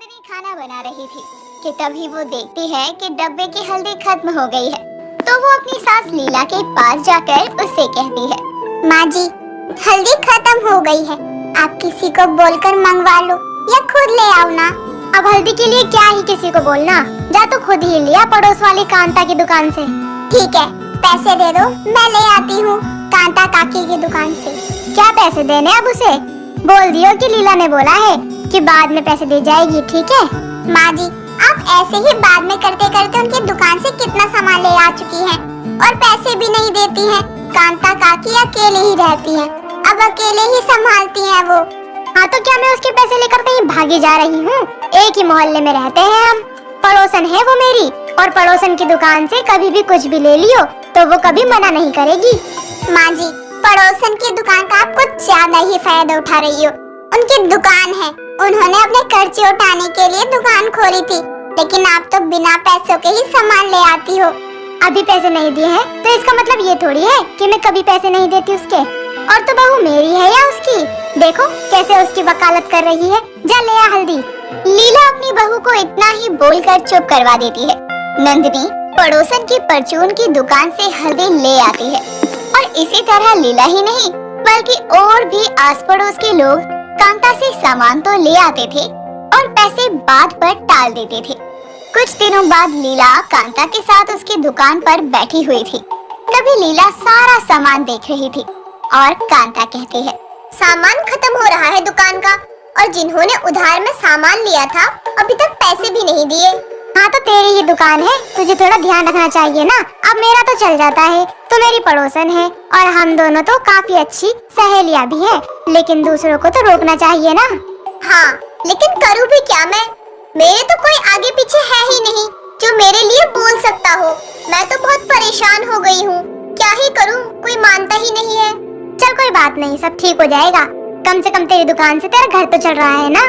नंदिनी खाना बना रही थी कि तभी वो देखती है कि डब्बे की हल्दी खत्म हो गई है। तो वो अपनी सास लीला के पास जाकर उससे कहती है, माँ जी, हल्दी खत्म हो गई है, आप किसी को बोलकर मंगवा लो या खुद ले आओ ना। अब हल्दी के लिए क्या ही किसी को बोलना, जा तो खुद ही लिया पड़ोस वाली कांता की दुकान से। ठीक है, पैसे दे दो, मैं ले आती हूँ कांता काकी की दुकान से। क्या पैसे देने अब उसे? बोल दियो कि लीला ने बोला है कि बाद में पैसे दे जाएगी, ठीक है? माँ जी, आप ऐसे ही बाद में करते करते उनकी दुकान से कितना सामान ले आ चुकी हैं और पैसे भी नहीं देती हैं। कांता काकी अकेले ही रहती हैं, अब अकेले ही संभालती हैं वो। हाँ तो क्या मैं उसके पैसे लेकर कहीं भागी जा रही हूँ? एक ही मोहल्ले में रहते हैं हम, पड़ोसन है वो मेरी, और पड़ोसन की दुकान से कभी भी कुछ भी ले लियो तो वो कभी मना नहीं करेगी। माँ जी, पड़ोसन की दुकान का आप कुछ ज्यादा ही फायदा उठा रही हो। उनकी दुकान है, उन्होंने अपने खर्चे उठाने के लिए दुकान खोली थी, लेकिन आप तो बिना पैसों के ही सामान ले आती हो। अभी पैसे नहीं दिए हैं तो इसका मतलब ये थोड़ी है कि मैं कभी पैसे नहीं देती उसके। और तो बहू मेरी है या उसकी? देखो कैसे उसकी वकालत कर रही है। जा ले आ हल्दी। लीला अपनी बहू को इतना ही बोलकर चुप करवा देती है। नंदिनी पड़ोसन की परचून की दुकान से हल्दी ले आती है और इसी तरह लीला ही नहीं बल्कि और भी आस पड़ोस के लोग कांता से सामान तो ले आते थे और पैसे बाद पर टाल देते थे। कुछ दिनों बाद लीला कांता के साथ उसकी दुकान पर बैठी हुई थी। तभी लीला सारा सामान देख रही थी और कांता कहती है, सामान खत्म हो रहा है दुकान का, और जिन्होंने उधार में सामान लिया था अभी तक पैसे भी नहीं दिए। हाँ तो तेरी ही दुकान है, तुझे थोड़ा ध्यान रखना चाहिए ना। अब मेरा तो चल जाता है, तो मेरी पड़ोसन है और हम दोनों तो काफी अच्छी सहेलियां भी हैं, लेकिन दूसरों को तो रोकना चाहिए ना। हाँ, लेकिन करूँ भी क्या मैं? मेरे तो कोई आगे पीछे है ही नहीं जो मेरे लिए बोल सकता हो। मैं तो बहुत परेशान हो गई हूँ, क्या ही करूँ, कोई मानता ही नहीं है। चल कोई बात नहीं, सब ठीक हो जाएगा। कम से कम तेरी दुकान से तेरा घर तो चल रहा है ना।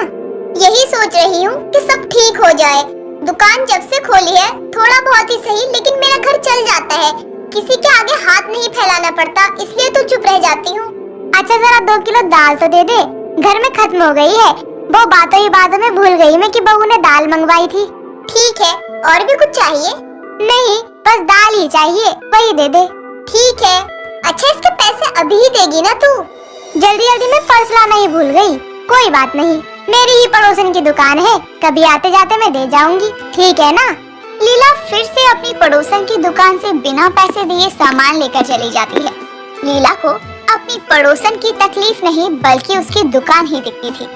यही सोच रही हूँ कि सब ठीक हो जाए। दुकान जब से खोली है थोड़ा बहुत ही सही, लेकिन मेरा घर चल जाता है, किसी के आगे हाथ नहीं फैलाना पड़ता, इसलिए तो चुप रह जाती हूँ। अच्छा जरा 2 किलो दाल तो दे दे, घर में खत्म हो गई है। वो बातों ही बातों में भूल गई मैं कि बहू ने दाल मंगवाई थी। ठीक है, और भी कुछ चाहिए? नहीं, बस दाल ही चाहिए, वही दे दे। ठीक है। अच्छा इसके पैसे अभी ही देगी ना तू? जल्दी जल्दी में पर्स लाना ही भूल गई। कोई बात नहीं, मेरी ही पड़ोसन की दुकान है, कभी आते जाते मैं दे जाऊंगी, ठीक है ना? लीला फिर से अपनी पड़ोसन की दुकान से बिना पैसे दिए सामान लेकर चली जाती है। लीला को अपनी पड़ोसन की तकलीफ नहीं बल्कि उसकी दुकान ही दिखती थी।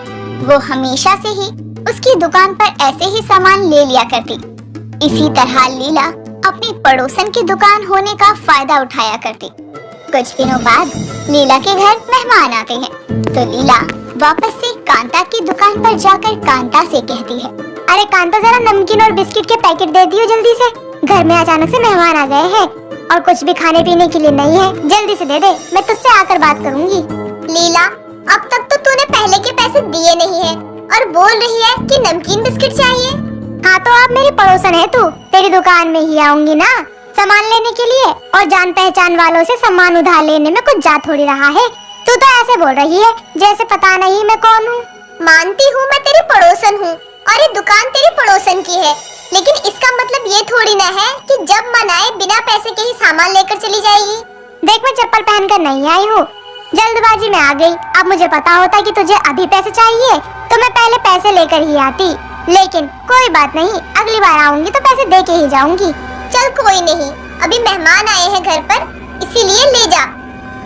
वो हमेशा से ही उसकी दुकान पर ऐसे ही सामान ले लिया करती। इसी तरह लीला अपनी पड़ोसन की दुकान होने का फायदा उठाया करती। कुछ दिनों बाद लीला के घर मेहमान आते हैं, तो लीला वापस से कांता की दुकान पर जाकर कांता से कहती है, अरे कांता जरा नमकीन और बिस्किट के पैकेट दे दियो जल्दी से, घर में अचानक से मेहमान आ गए हैं और कुछ भी खाने पीने के लिए नहीं है, जल्दी से दे दे, मैं तुझसे आकर बात करूंगी। लीला अब तक तो तूने पहले के पैसे दिए नहीं है और बोल रही है कि नमकीन बिस्किट चाहिए। हाँ तो अब मेरी पड़ोसन है तू, तेरी दुकान में ही आऊंगी ना सामान लेने के लिए, और जान पहचान वालों से सामान उधार लेने में कुछ जा थोड़ी रहा है। तू तो ऐसे बोल रही है जैसे पता नहीं मैं कौन हूँ। मानती हूँ मैं तेरी पड़ोसन हूँ और ये दुकान तेरी पड़ोसन की है, लेकिन इसका मतलब ये थोड़ी ना है कि जब मन आए बिना पैसे के ही सामान लेकर चली जाएगी। देख मैं चप्पल पहनकर नहीं आई हूँ, जल्दबाजी में आ गई। अब मुझे पता होता कि तुझे अभी पैसे चाहिए तो मैं पहले पैसे लेकर ही आती, लेकिन कोई बात नहीं, अगली बार आऊंगी तो पैसे दे के ही जाऊंगी। चल कोई नहीं, अभी मेहमान आए हैं घर पर, इसीलिए ले जा,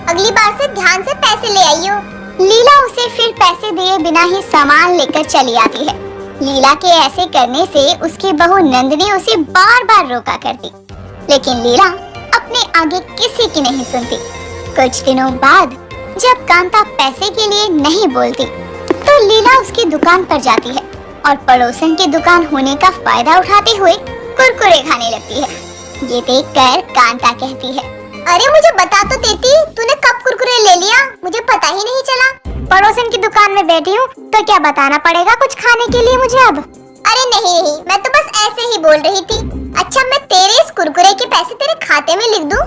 अगली बार से ध्यान से पैसे ले आइयो। लीला उसे फिर पैसे दिए बिना ही सामान लेकर चली आती है। लीला के ऐसे करने से उसकी बहू नंदिनी उसे बार बार रोका करती, लेकिन लीला अपने आगे किसी की नहीं सुनती। कुछ दिनों बाद जब कांता पैसे के लिए नहीं बोलती तो लीला उसकी दुकान पर जाती है और पड़ोसन की दुकान होने का फायदा उठाते हुए कुरकुरे खाने लगती है। ये देखकर कांता कहती है, अरे मुझे बता तो देती, तूने कब कुरकुरे ले लिया, मुझे पता ही नहीं चला। पड़ोसन की दुकान में बैठी हूँ तो क्या बताना पड़ेगा कुछ खाने के लिए मुझे अब? अरे नहीं, मैं तो बस ऐसे ही बोल रही थी। अच्छा मैं तेरे इस कुरकुरे के पैसे तेरे खाते में लिख दूँ?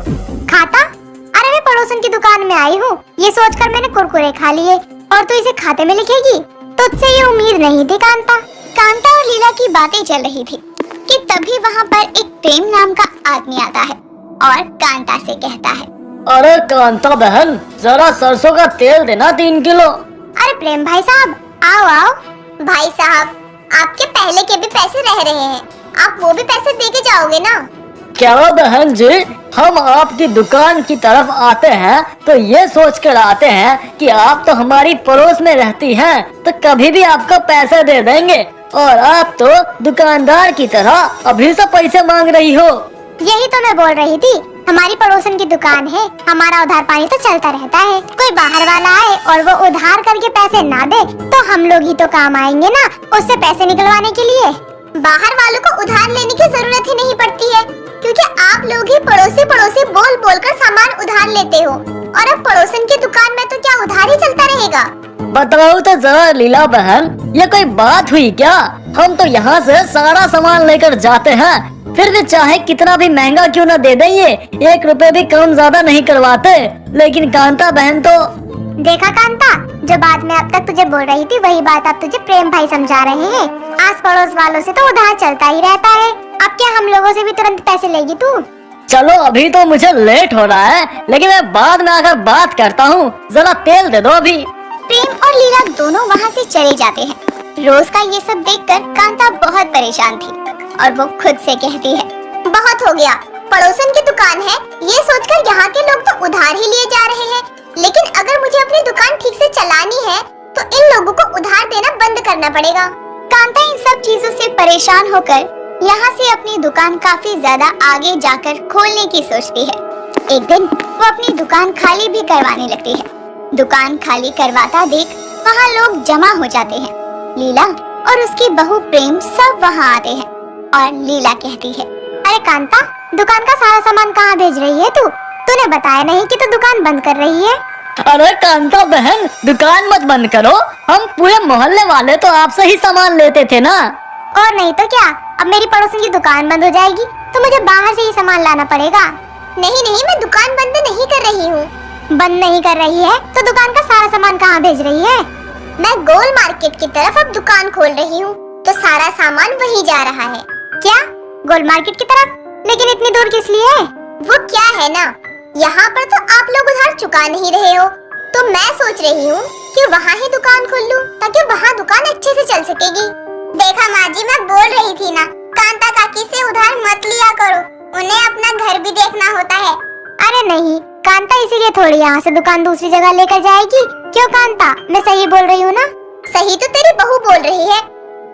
खाता? अरे मैं पड़ोसन की दुकान में आई हूँ ये सोचकर मैंने कुरकुरे खा लिए और तू इसे खाते में लिखेगी? तुझसे ये उम्मीद नहीं थी कांता। कांता और लीला की बातें चल रही थी कि तभी वहाँ पर एक प्रेम नाम का आदमी आता है और कांता से कहता है, अरे कांता बहन, जरा सरसों का तेल देना 3 किलो। अरे प्रेम भाई साहब, आओ आओ। भाई साहब, आपके पहले के भी पैसे रह रहे हैं, आप वो भी पैसे दे के जाओगे ना? क्या बहन जी, हम आपकी दुकान की तरफ आते हैं तो ये सोच कर आते हैं कि आप तो हमारी पड़ोस में रहती हैं, तो कभी भी आपको पैसे दे देंगे, और आप तो दुकानदार की तरह अभी से पैसे मांग रही हो। यही तो मैं बोल रही थी, हमारी पड़ोसन की दुकान है, हमारा उधार पानी तो चलता रहता है। कोई बाहर वाला आए और वो उधार करके पैसे ना दे तो हम लोग ही तो काम आएंगे ना उससे पैसे निकलवाने के लिए। बाहर वालों को उधार लेने की जरूरत ही नहीं पड़ती है, क्योंकि आप लोग ही पड़ोसी पड़ोसी बोल बोल कर सामान उधार लेते हो, और अब पड़ोसन की दुकान में तो क्या उधार ही चलता रहेगा? बताओ तो जरा लीला बहन, ये कोई बात हुई क्या? हम तो यहाँ से सारा सामान लेकर जाते हैं, फिर भी चाहे कितना भी महंगा क्यों न दे देंगे, 1 रुपए भी कम ज्यादा नहीं करवाते। लेकिन कांता बहन तो... देखा कांता, जो बात मैं अब तक तुझे बोल रही थी वही बात अब तुझे प्रेम भाई समझा रहे हैं। आस पड़ोस वालों से तो उधार चलता ही रहता है, अब क्या हम लोगों से भी तुरंत पैसे लेगी तू? चलो अभी तो मुझे लेट हो रहा है, लेकिन मैं बाद में आकर बात करता हूँ, जरा तेल दे दो अभी। प्रेम और लीला दोनों वहाँ से चले जाते हैं। रोज का ये सब देखकर कांता बहुत परेशान थी और वो खुद से कहती है, बहुत हो गया, पड़ोसन की दुकान है ये सोचकर यहाँ के लोग तो उधार ही लिए जा रहे हैं, लेकिन अगर मुझे अपनी दुकान ठीक से चलानी है तो इन लोगों को उधार देना बंद करना पड़ेगा। कांता इन सब चीजों से परेशान होकर यहाँ से अपनी दुकान काफी ज्यादा आगे जाकर खोलने की सोचती है। एक दिन वो अपनी दुकान खाली भी करवाने लगती है। दुकान खाली करवाता देख वहाँ लोग जमा हो जाते हैं। लीला और उसकी बहू प्रेम सब वहाँ आते हैं और लीला कहती है, अरे कांता, दुकान का सारा सामान कहाँ भेज रही है तू? तूने बताया नहीं कि तू दुकान बंद कर रही है। अरे कांता बहन, दुकान मत बंद करो, हम पूरे मोहल्ले वाले तो आपसे ही सामान लेते थे ना। और नहीं तो क्या, अब मेरी पड़ोसन की दुकान बंद हो जाएगी तो मुझे बाहर से ही सामान लाना पड़ेगा। नहीं नहीं, मैं दुकान बंद नहीं कर रही हूँ। बंद नहीं कर रही है तो दुकान का सारा सामान कहाँ भेज रही है? मैं गोल मार्केट की तरफ अब दुकान खोल रही हूँ, तो सारा सामान वहीं जा रहा है। क्या गोल मार्केट की तरफ? लेकिन इतनी दूर किस लिए? वो क्या है ना, यहाँ पर तो आप लोग उधार चुका नहीं रहे हो, तो मैं सोच रही हूँ कि वहाँ ही दुकान खोल लूँ ताकि वहाँ दुकान अच्छे से चल सकेगी। देखा माँ जी, मैं बोल रही थी ना, कांता काकी से उधार मत लिया करो, उन्हें अपना घर भी देखना होता है। अरे नहीं कांता, इसीलिए थोड़ी यहाँ से दुकान दूसरी जगह लेकर जाएगी। क्यों कांता, मैं सही बोल रही हूँ ना? सही तो तेरी बहू बोल रही है।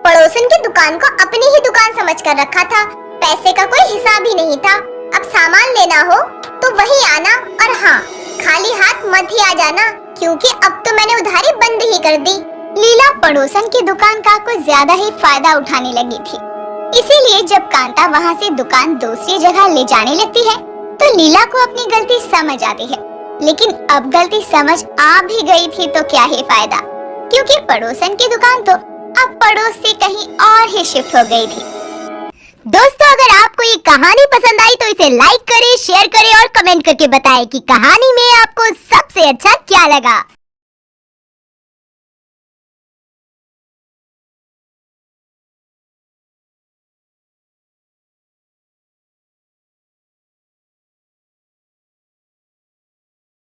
पड़ोसन की दुकान को अपनी ही दुकान समझ कर रखा था, पैसे का कोई हिसाब ही नहीं था। अब सामान लेना हो तो वही आना, और हाँ, खाली हाथ मत ही आ जाना, क्योंकि अब तो मैंने उधारी बंद ही कर दी। लीला पड़ोसन की दुकान का कुछ ज्यादा ही फायदा उठाने लगी थी, इसीलिए जब कांता वहाँ से दुकान दूसरी जगह ले जाने लगती है तो लीला को अपनी गलती समझ आती है। लेकिन अब गलती समझ आ भी गई थी तो क्या ही फायदा, क्योंकि पड़ोसन की दुकान तो अब पड़ोस से कहीं और ही शिफ्ट हो गई थी। दोस्तों, अगर आपको ये कहानी पसंद आई तो इसे लाइक करें, शेयर करें और कमेंट करके बताएं कि कहानी में आपको सबसे अच्छा क्या लगा।